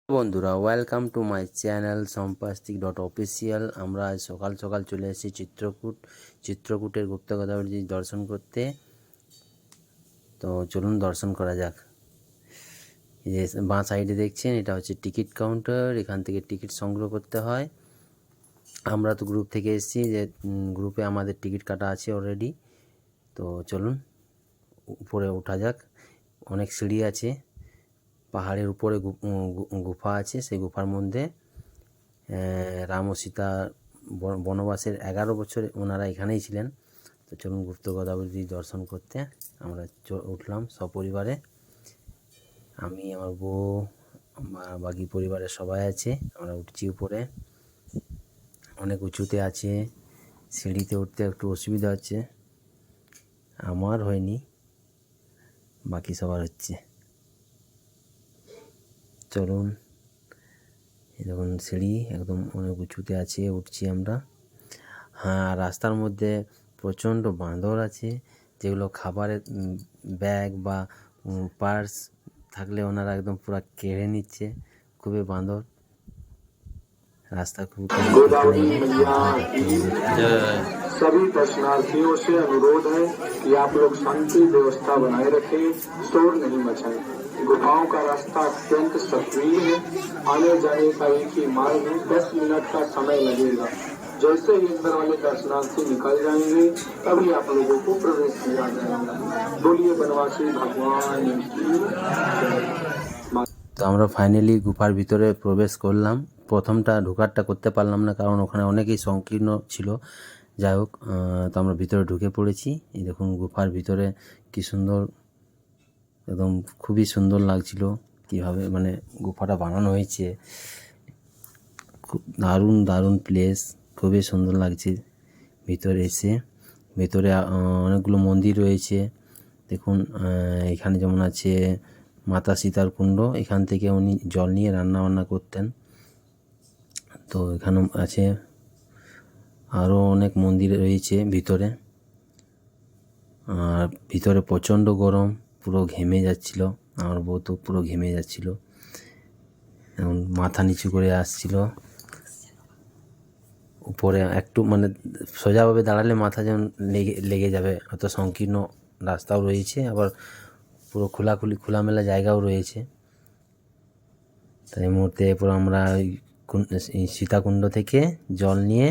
বন্ধুরা, welcome to my channel সম্পাস্তিক.অফিসিয়াল। আমরা আজ সকাল সকাল চলে এসেছি চিত্রকূটের গুপ্ত গোদাবরী দর্শন করতে। তো চলুন দর্শন করা যাক। এই যে বাঁ সাইডে দেখছেন, এটা হচ্ছে টিকিট কাউন্টার। এখান থেকে টিকিট সংগ্রহ করতে হয়। আমরা তো গ্রুপ থেকে এসেছি, যে গ্রুপে আমাদের টিকিট কাটা আছে অলরেডি। তো চলুন উপরে ওঠা যাক। অনেক সিঁড়ি আছে, পাহাড়ের উপরে গুফা আছে। সেই গুফার মধ্যে রাম ও সীতা বনবাসের 11 বছর ওনারা এখানেই ছিলেন। তো চলুন গুপ্ত গোদাবরী দর্শন করতে আমরা উঠলাম সপরিবারে। আমি, আমার বউ, বাকি পরিবারের সবাই আছে। আমরা উঠছি উপরে, অনেক উঁচুতে আছে। সিঁড়িতে উঠতে একটু অসুবিধা হচ্ছে, আমার হয়নি, বাকি সবার হচ্ছে। চলুন, দেখুন সিঁড়ি একদম অনেক উঁচুতে আছে, উঠছি আমরা। হ্যাঁ, রাস্তার মধ্যে প্রচণ্ড বাঁদর আছে, যেগুলো খাবারের ব্যাগ বা পার্স থাকলে ওনারা একদম পুরো কেড়ে নিচ্ছে। খুবই বাঁদর, রাস্তা খুব। सभी दर्शनार्थियों से अनुरोध है कि आप लोग शांति व्यवस्था बनाए रखें, शोर नहीं मचाएं। गुफाओं का रास्ता अत्यंत सक्रिय है। आने जाने का एक ही मार्ग है, 10 मिनट का समय लगेगा। जैसे ही अंदर वाले दर्शनार्थी निकल जाएंगे तभी आप लोगों को प्रवेश किया जाएगा। बोलिए बनवासी भगवान की जय। তো আমরা ফাইনালি গুফার ভিতরে প্রবেশ করলাম। প্রথমটা ঢোকারটা করতে পারলাম না, কারণ ওখানে অনেকেই সংকীর্ণ ছিল। যাই হোক, তো আমরা ভিতরে ঢুকে পড়েছি। এই দেখুন গুফার ভিতরে কি সুন্দর, একদম খুবই সুন্দর লাগছিল কীভাবে মানে গুফাটা বানানো হয়েছে। খুব দারুণ দারুণ প্লেস, খুবই সুন্দর লাগছে ভিতরে এসে। ভিতরে অনেকগুলো মন্দির রয়েছে। দেখুন, এখানে যেমন আছে মাতা সীতার কুণ্ড, এখান থেকে উনি জল নিয়ে রান্না বান্না করতেন। তো এখানে আছে আরও অনেক মন্দির রয়েছে ভিতরে। আর ভিতরে প্রচণ্ড গরম, পুরো ঘেমে যাচ্ছিল। আমার বউ তো পুরো ঘেমে যাচ্ছিল, এখন মাথা নিচু করে আসছিল। উপরে একটু মানে সোজাভাবে দাঁড়ালে মাথা যেমন লেগে যাবে, অত সংকীর্ণ রাস্তাও রয়েছে, আবার পুরো খোলামেলা জায়গাও রয়েছে। তাই এই মুহূর্তে পুরো আমরা ওই সীতাকুণ্ড থেকে জল নিয়ে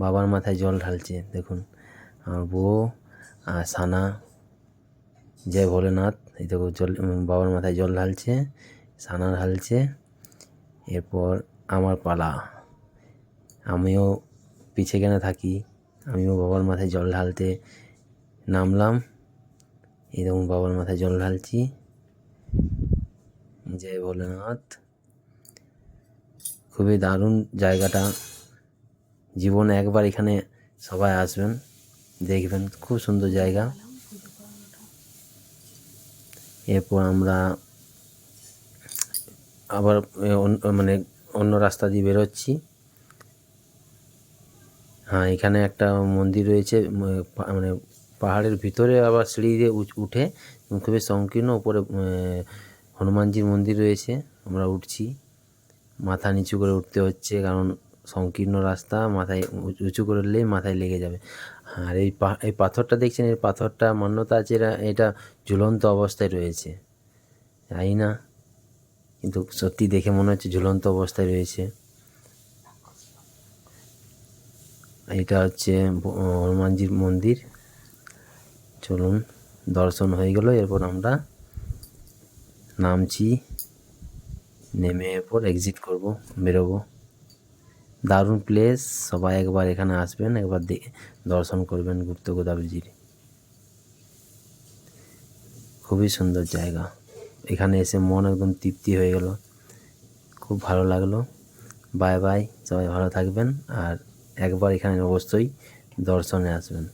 বাবার মাথায় জল ঢালছে। দেখুন আমার বউ আর সানা, জয় ভোলেনাথ। এই দেখো জল বাবার মাথায় জল ঢালছে, সানা ঢালছে। এরপর আমার পালা, আমিও পিছে কেনে থাকি, আমিও বাবার মাথায় জল ঢালতে নামলাম। এই দেখুন বাবার মাথায় জল ঢালছি, জয় ভোলেনাথ। খুবই দারুণ জায়গাটা, জীবনে একবার এখানে সবাই আসবেন, দেখবেন, খুব সুন্দর জায়গা। এরপর আমরা আবার মানে অন্য রাস্তা দিয়ে বেরোচ্ছি। হ্যাঁ, এখানে একটা মন্দির রয়েছে, মানে পাহাড়ের ভিতরে আবার সিঁড়ি দিয়ে উঠে, খুবই সংকীর্ণ। উপরে হনুমানজির মন্দির রয়েছে। আমরা উঠছি, মাথা নিচু করে উঠতে হচ্ছে, কারণ সংকীর্ণ রাস্তা, মাথায় উঁচু করলেই মাথায় লেগে যাবে। আর এই পাথরটা দেখছেন, এই পাথরটা মান্যতা আছে, এটা ঝুলন্ত অবস্থায় রয়েছে। জানি না, কিন্তু সত্যি দেখে মনে হচ্ছে ঝুলন্ত অবস্থায় রয়েছে। এটা হচ্ছে হনুমানজির মন্দির। চলুন, দর্শন হয়ে গেল। এরপর আমরা নামছি, নেমে এরপর এক্সিট করব, বেরোবো। দারুণ প্লেস, সবাই একবার এখানে আসবেন, একবার দর্শন করবেন গুপ্ত গোদাবরীর। খুবই সুন্দর জায়গা, এখানে এসে মন একদম তৃপ্তি হয়ে গেল, খুব ভালো লাগলো। বাই বাই, সবাই ভালো থাকবেন, আর একবার এখানে অবশ্যই দর্শনে আসবেন।